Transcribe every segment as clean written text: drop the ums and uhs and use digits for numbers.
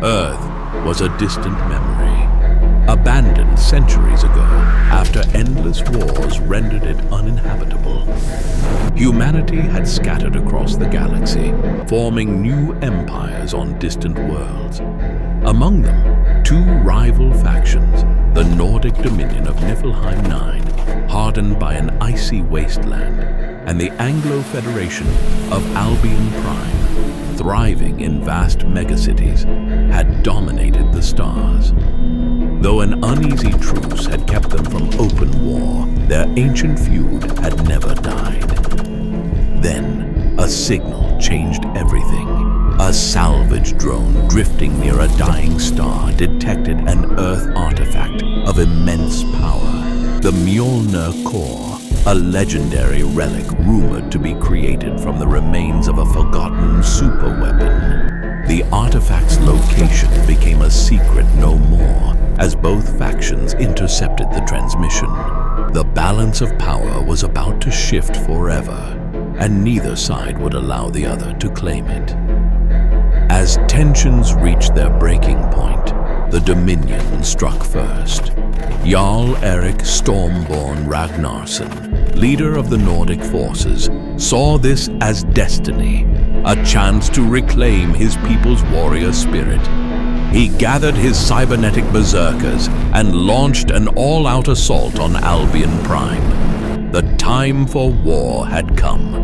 Earth was a distant memory, abandoned centuries ago after endless wars rendered it uninhabitable. Humanity had scattered across the galaxy, forming new empires on distant worlds. Among them, two rival factions, the Nordic dominion of Niflheim IX, hardened by an icy wasteland, and the Anglo-Federation of Albion Prime, thriving in vast megacities, had dominated the stars. Though an uneasy truce had kept them from open war, their ancient feud had never died. Then, a signal changed everything. A salvage drone drifting near a dying star detected an Earth artifact of immense power, the Mjolnir core, a legendary relic rumored to be created from the remains of a forgotten superweapon. The artifact's location became a secret no more, as both factions intercepted the transmission. The balance of power was about to shift forever, and neither side would allow the other to claim it. As tensions reached their breaking point, the Dominion struck first. Jarl Erik Stormborn Ragnarsson, leader of the Nordic forces, saw this as destiny, a chance to reclaim his people's warrior spirit. He gathered his cybernetic berserkers and launched an all-out assault on Albion Prime. The time for war had come.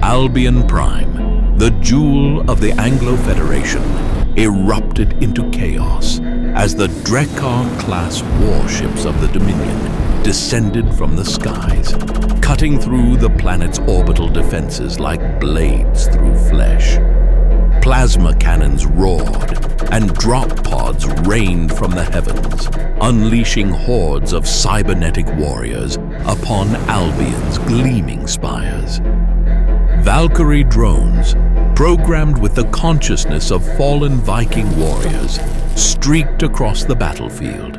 Albion Prime, the jewel of the Anglo-Federation, erupted into chaos as the Drekar-class warships of the Dominion descended from the skies, cutting through the planet's orbital defenses like blades through flesh. Plasma cannons roared, and drop pods rained from the heavens, unleashing hordes of cybernetic warriors upon Albion's gleaming spires. Valkyrie drones, programmed with the consciousness of fallen Viking warriors, streaked across the battlefield,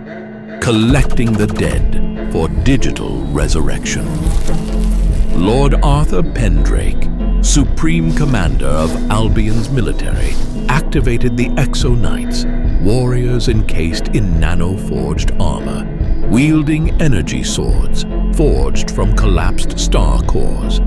collecting the dead for digital resurrection. Lord Arthur Pendrake, Supreme Commander of Albion's military, activated the Exo Knights, warriors encased in nano-forged armor, wielding energy swords forged from collapsed star cores.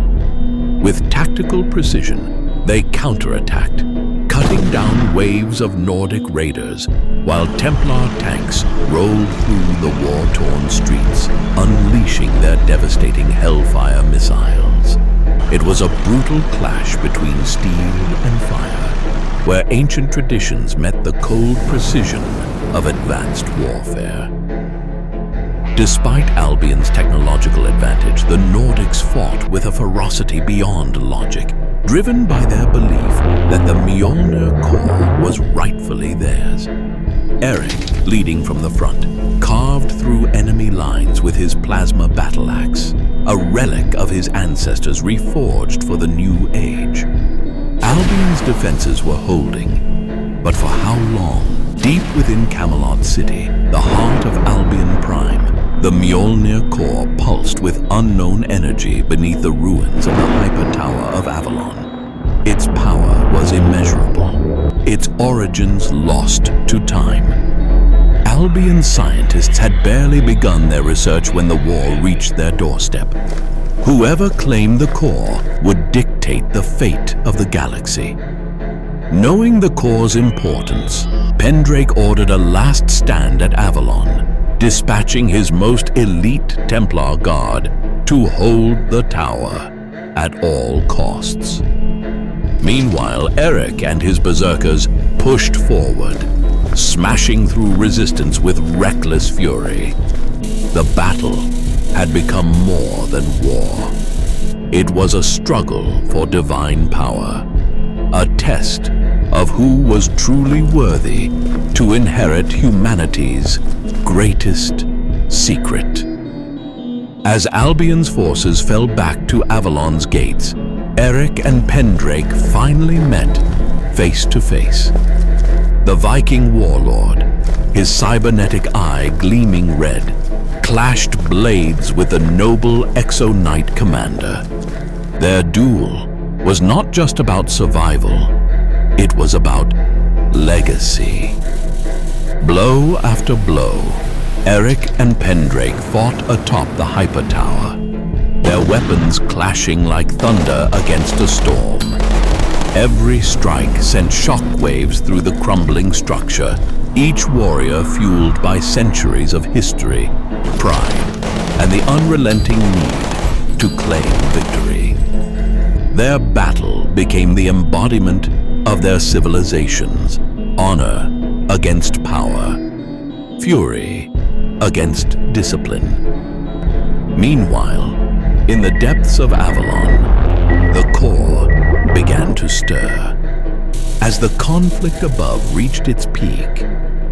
With tactical precision, they counterattacked, cutting down waves of Nordic raiders, while Templar tanks rolled through the war-torn streets, unleashing their devastating Hellfire missiles. It was a brutal clash between steel and fire, where ancient traditions met the cold precision of advanced warfare. Despite Albion's technological advantage, the Nordics fought with a ferocity beyond logic, driven by their belief that the Mjolnir core was rightfully theirs. Erik, leading from the front, carved through enemy lines with his plasma battle axe, a relic of his ancestors reforged for the new age. Albion's defenses were holding, but for how long? Deep within Camelot City, the heart of Albion Prime, the Mjolnir core pulsed with unknown energy beneath the ruins of the Hyper Tower of Avalon. Its power was immeasurable, its origins lost to time. Albion scientists had barely begun their research when the war reached their doorstep. Whoever claimed the core would dictate the fate of the galaxy. Knowing the core's importance, Pendrake ordered a last stand at Avalon, dispatching his most elite Templar guard to hold the tower at all costs. Meanwhile, Erik and his berserkers pushed forward, smashing through resistance with reckless fury. The battle had become more than war. It was a struggle for divine power, a test of who was truly worthy to inherit humanity's greatest secret. As Albion's forces fell back to Avalon's gates, Erik and Pendrake finally met face to face. The Viking warlord, his cybernetic eye gleaming red, clashed blades with the noble Exo Knight commander. Their duel was not just about survival, it was about Legacy. Blow after blow, Eric and Pendrake fought atop the hyper tower, their weapons clashing like thunder against a storm. Every strike sent shockwaves through the crumbling structure, each warrior fueled by centuries of history, pride, and the unrelenting need to claim victory. Their battle became the embodiment of their civilizations, honor against power, fury against discipline. Meanwhile, in the depths of Avalon, the core began to stir. As the conflict above reached its peak,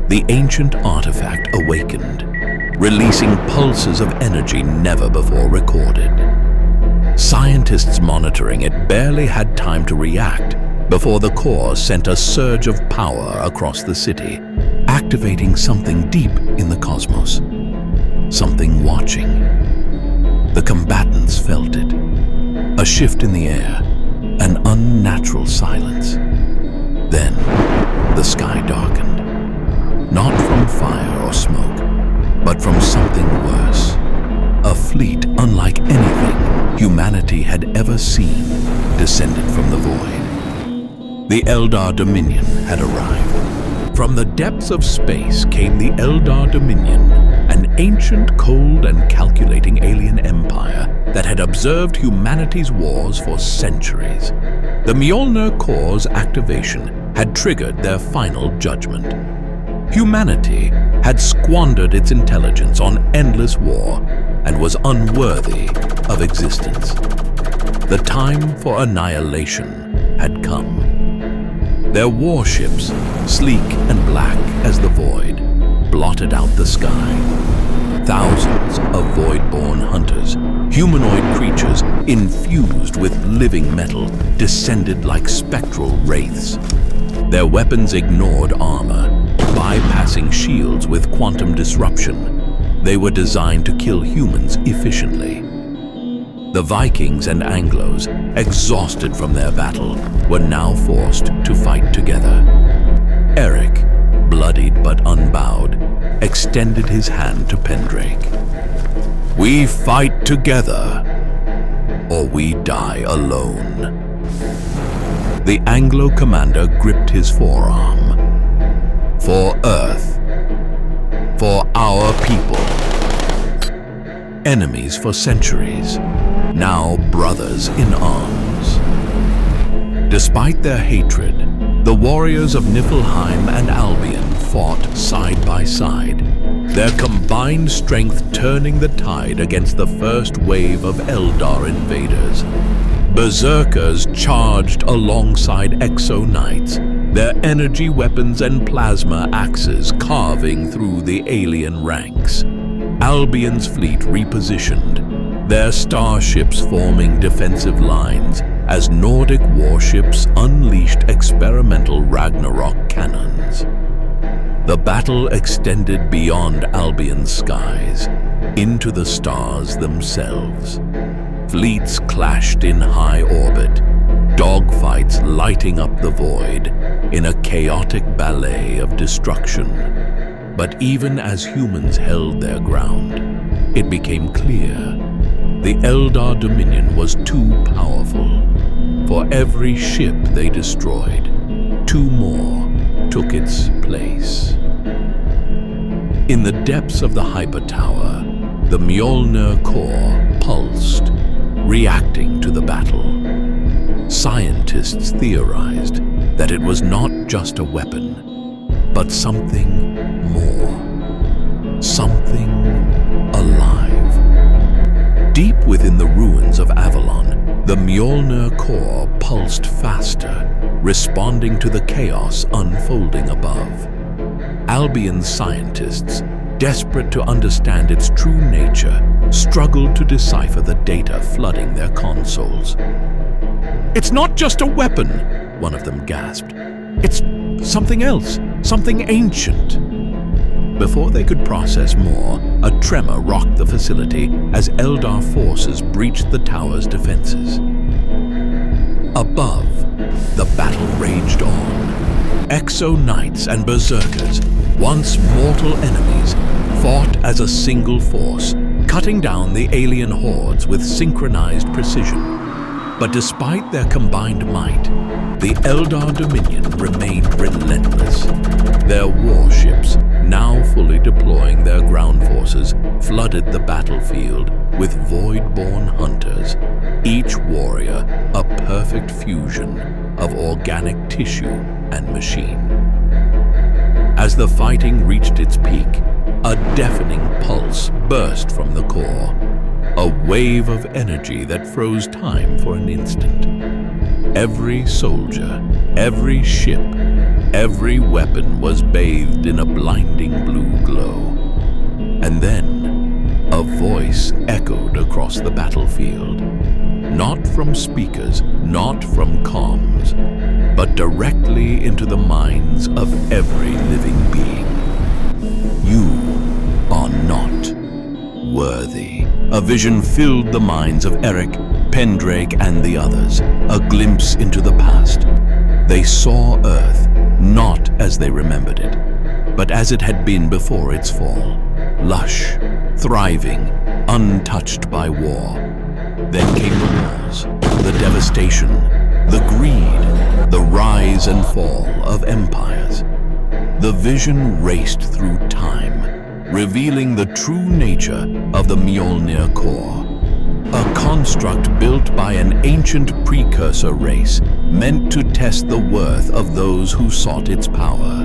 the ancient artifact awakened, releasing pulses of energy never before recorded. Scientists monitoring it barely had time to react before the core sent a surge of power across the city, activating something deep in the cosmos, something watching. The combatants felt it, a shift in the air, an unnatural silence. Then, the sky darkened, not from fire or smoke, but from something worse. A fleet unlike anything humanity had ever seen descended from the void. The Eldar Dominion had arrived. From the depths of space came the Eldar Dominion, an ancient, cold, and calculating alien empire that had observed humanity's wars for centuries. The Mjolnir Core's activation had triggered their final judgment. Humanity had squandered its intelligence on endless war and was unworthy of existence. The time for annihilation had come. Their warships, sleek and black as the void, blotted out the sky. Thousands of void-born hunters, humanoid creatures infused with living metal, descended like spectral wraiths. Their weapons ignored armor, bypassing shields with quantum disruption. They were designed to kill humans efficiently. The Vikings and Anglos, exhausted from their battle, were now forced to fight together. Eric, bloodied but unbowed, extended his hand to Pendrake. "We fight together, or we die alone." The Anglo commander gripped his forearm. "For Earth, for our people." Enemies for centuries, now brothers in arms. Despite their hatred, the warriors of Niflheim and Albion fought side by side, their combined strength turning the tide against the first wave of Eldar invaders. Berserkers charged alongside Exo-Knights, their energy weapons and plasma axes carving through the alien ranks. Albion's fleet repositioned, their starships forming defensive lines as Nordic warships unleashed experimental Ragnarok cannons. The battle extended beyond Albion's skies, into the stars themselves. Fleets clashed in high orbit, dogfights lighting up the void in a chaotic ballet of destruction. But even as humans held their ground, it became clear the Eldar Dominion was too powerful. For every ship they destroyed, two more took its place. In the depths of the hyper tower, the Mjolnir core pulsed, reacting to the battle. Scientists theorized that it was not just a weapon, but something more. Something alive. Deep within the ruins of Avalon, the Mjolnir core pulsed faster, responding to the chaos unfolding above. Albion's scientists, desperate to understand its true nature, struggled to decipher the data flooding their consoles. "It's not just a weapon," one of them gasped. "It's something else, something ancient." Before they could process more, a tremor rocked the facility as Eldar forces breached the tower's defenses. Above, the battle raged on. Exo-knights and berserkers, once mortal enemies, fought as a single force, cutting down the alien hordes with synchronized precision. But despite their combined might, the Eldar Dominion remained relentless. Their warships, now fully deploying their ground forces, flooded the battlefield with void-born hunters, each warrior a perfect fusion of organic tissue and machine. As the fighting reached its peak, a deafening pulse burst from the core, a wave of energy that froze time for an instant. Every soldier, every ship, every weapon was bathed in a blinding blue glow. And then, a voice echoed across the battlefield. Not from speakers, not from comms, but directly into the minds of every living being. You are not worthy. A vision filled the minds of Eric, Pendrake, and the others, a glimpse into the past. They saw Earth not as they remembered it, but as it had been before its fall. Lush, thriving, untouched by war. Then came the wars, the devastation, the greed, the rise and fall of empires. The vision raced through time, revealing the true nature of the Mjolnir core. A construct built by an ancient precursor race meant to test the worth of those who sought its power.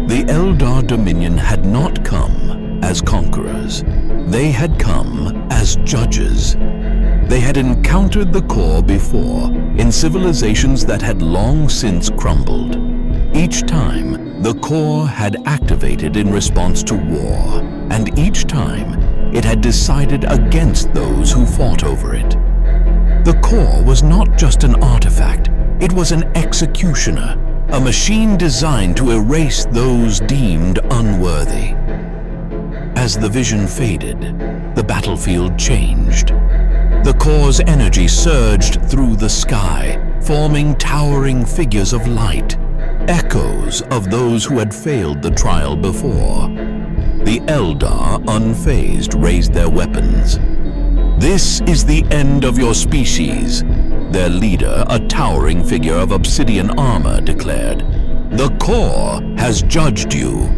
The Eldar Dominion had not come as conquerors. They had come as judges. They had encountered the core before in civilizations that had long since crumbled. Each time, the core had activated in response to war, and each time, it had decided against those who fought over it. The core was not just an artifact, it was an executioner, a machine designed to erase those deemed unworthy. As the vision faded, the battlefield changed. The core's energy surged through the sky, forming towering figures of light, echoes of those who had failed the trial before. The Eldar, unfazed, raised their weapons. "This is the end of your species," their leader, a towering figure of obsidian armor, declared. "The core has judged you.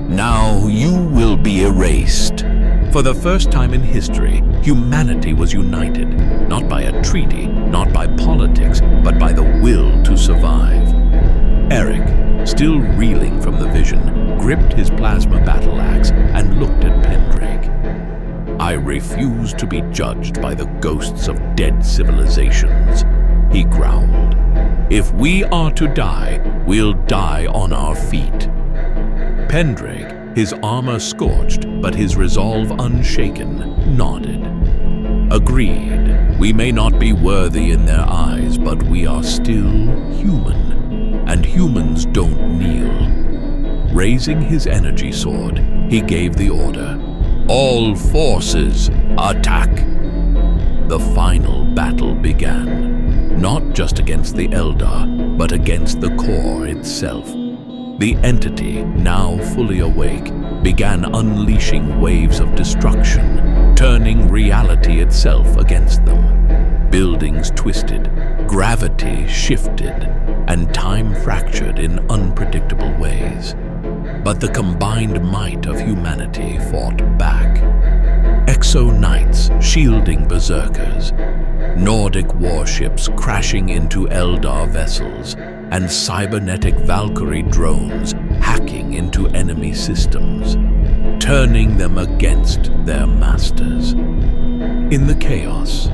Now you will be erased." For the first time in history, humanity was united, not by a treaty, not by politics, but by the will to survive. Eric, still reeling from the vision, gripped his plasma battle axe and looked at Pendrake. "I refuse to be judged by the ghosts of dead civilizations," he growled. "If we are to die, we'll die on our feet." Pendrake, his armor scorched but his resolve unshaken, nodded. "Agreed. We may not be worthy in their eyes, but we are still human. And humans don't kneel." Raising his energy sword, he gave the order. "All forces, attack!" The final battle began, not just against the Eldar, but against the core itself. The entity, now fully awake, began unleashing waves of destruction, turning reality itself against them. Buildings twisted, gravity shifted, and time fractured in unpredictable ways. But the combined might of humanity fought back. Exo-knights shielding berserkers, Nordic warships crashing into Eldar vessels, and cybernetic Valkyrie drones hacking into enemy systems, turning them against their masters. In the chaos,